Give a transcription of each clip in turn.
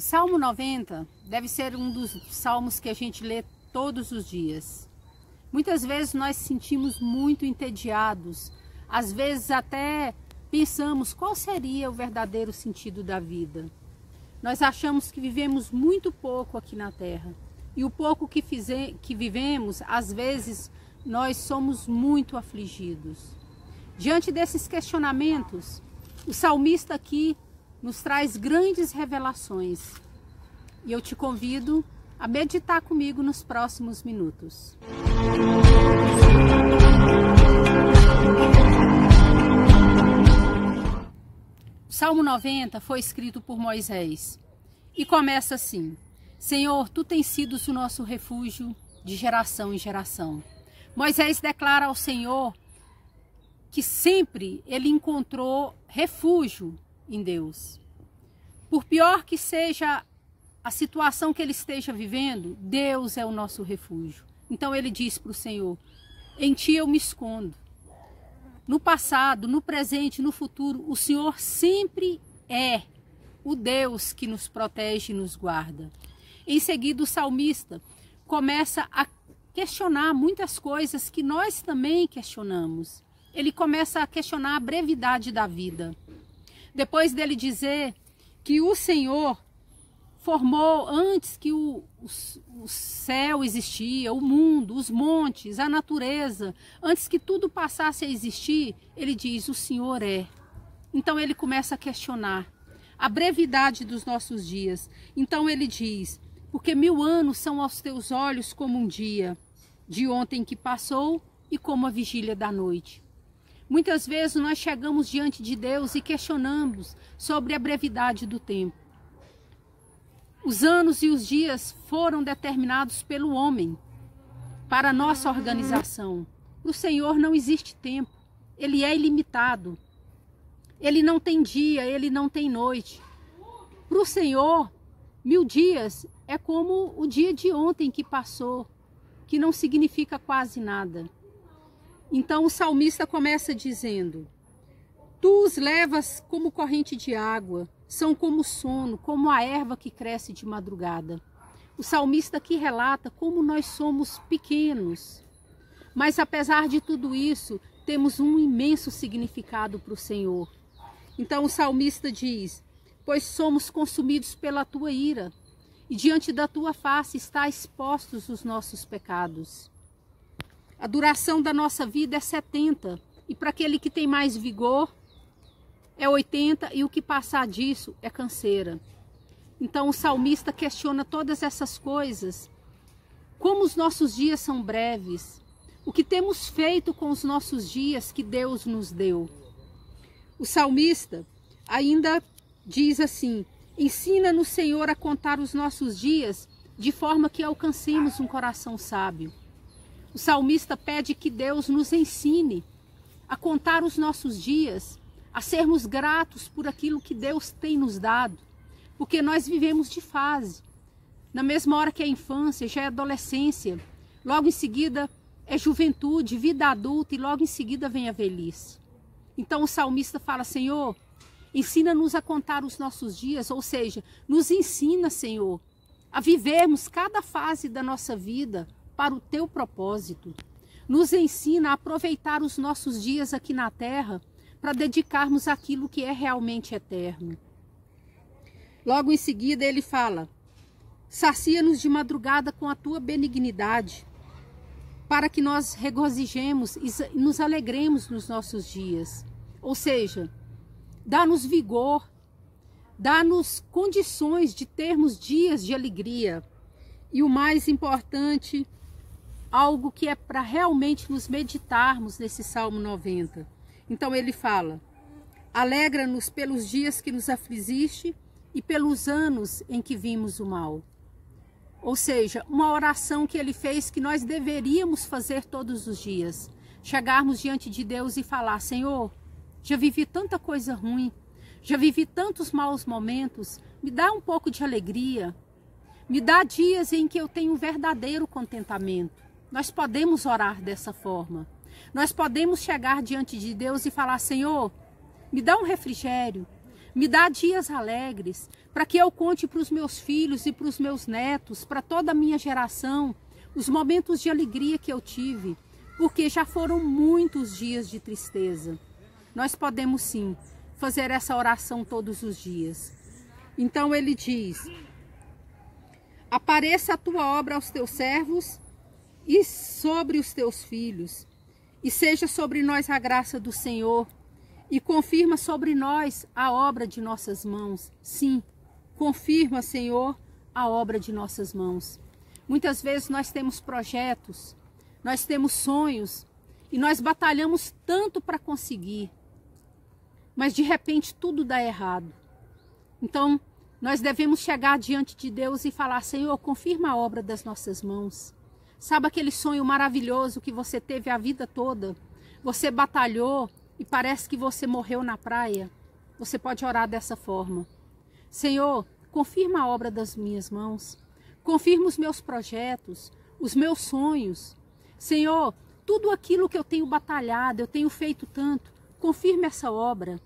Salmo 90 deve ser um dos salmos que a gente lê todos os dias. Muitas vezes nós sentimos muito entediados, às vezes até pensamos qual seria o verdadeiro sentido da vida. Nós achamos que vivemos muito pouco aqui na terra, e o pouco que vivemos, às vezes, nós somos muito afligidos. Diante desses questionamentos, o salmista aqui nos traz grandes revelações. E eu te convido a meditar comigo nos próximos minutos. O Salmo 90 foi escrito por Moisés e começa assim: Senhor, tu tens sido o nosso refúgio de geração em geração. Moisés declara ao Senhor que sempre ele encontrou refúgio em Deus. Por pior que seja a situação que ele esteja vivendo, Deus é o nosso refúgio. Então ele diz para o Senhor: em ti eu me escondo. No passado, no presente, no futuro, o Senhor sempre é o Deus que nos protege e nos guarda. Em seguida, o salmista começa a questionar muitas coisas que nós também questionamos. Ele começa a questionar a brevidade da vida. Depois dele dizer que o Senhor formou antes que o céu existia, o mundo, os montes, a natureza, antes que tudo passasse a existir, ele diz: o Senhor é. Então ele começa a questionar a brevidade dos nossos dias. Então ele diz: porque 1000 anos são aos teus olhos como um dia, de ontem que passou e como a vigília da noite. Muitas vezes nós chegamos diante de Deus e questionamos sobre a brevidade do tempo. Os anos e os dias foram determinados pelo homem para a nossa organização. Para o Senhor não existe tempo, ele é ilimitado. Ele não tem dia, ele não tem noite. Para o Senhor, 1000 dias é como o dia de ontem que passou, que não significa quase nada. Então o salmista começa dizendo: tu os levas como corrente de água, são como sono, como a erva que cresce de madrugada. O salmista aqui relata como nós somos pequenos, mas apesar de tudo isso, temos um imenso significado para o Senhor. Então o salmista diz: pois somos consumidos pela tua ira, e diante da tua face está expostos os nossos pecados. A duração da nossa vida é 70, e para aquele que tem mais vigor, é 80, e o que passar disso é canseira. Então o salmista questiona todas essas coisas. Como os nossos dias são breves. O que temos feito com os nossos dias que Deus nos deu. O salmista ainda diz assim: ensina-nos, Senhor, a contar os nossos dias de forma que alcancemos um coração sábio. O salmista pede que Deus nos ensine a contar os nossos dias, a sermos gratos por aquilo que Deus tem nos dado, porque nós vivemos de fase. Na mesma hora que é infância, já é adolescência, logo em seguida é juventude, vida adulta, e logo em seguida vem a velhice. Então o salmista fala: Senhor, ensina-nos a contar os nossos dias, ou seja, nos ensina, Senhor, a vivermos cada fase da nossa vida para o teu propósito. Nos ensina a aproveitar os nossos dias aqui na terra para dedicarmos àquilo que é realmente eterno. Logo em seguida ele fala: sacia-nos de madrugada com a tua benignidade, para que nós regozijemos e nos alegremos nos nossos dias. Ou seja, dá-nos vigor, dá-nos condições de termos dias de alegria. E o mais importante, algo que é para realmente nos meditarmos nesse Salmo 90. Então ele fala: alegra-nos pelos dias que nos afligiste e pelos anos em que vimos o mal. Ou seja, uma oração que ele fez que nós deveríamos fazer todos os dias. Chegarmos diante de Deus e falar: Senhor, já vivi tanta coisa ruim, já vivi tantos maus momentos, me dá um pouco de alegria, me dá dias em que eu tenho um verdadeiro contentamento. Nós podemos orar dessa forma. Nós podemos chegar diante de Deus e falar: Senhor, me dá um refrigério, Me dá dias alegres, para que eu conte para os meus filhos e para os meus netos, para toda a minha geração, os momentos de alegria que eu tive, porque já foram muitos dias de tristeza. Nós podemos sim fazer essa oração todos os dias. Então ele diz: apareça a tua obra aos teus servos e sobre os teus filhos, e seja sobre nós a graça do Senhor, e confirma sobre nós a obra de nossas mãos. Sim, confirma, Senhor, a obra de nossas mãos. Muitas vezes nós temos projetos, nós temos sonhos, e nós batalhamos tanto para conseguir, mas de repente tudo dá errado. Então, nós devemos chegar diante de Deus e falar: Senhor, confirma a obra das nossas mãos. Sabe aquele sonho maravilhoso que você teve a vida toda? Você batalhou e parece que você morreu na praia? Você pode orar dessa forma: Senhor, confirma a obra das minhas mãos. Confirma os meus projetos, os meus sonhos. Senhor, tudo aquilo que eu tenho batalhado, eu tenho feito tanto, confirme essa obra.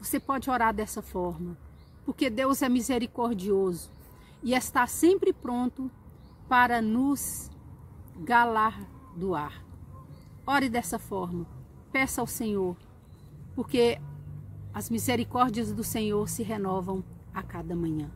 Você pode orar dessa forma, porque Deus é misericordioso e está sempre pronto para nos galardoar. Ore dessa forma, peça ao Senhor, porque as misericórdias do Senhor se renovam a cada manhã.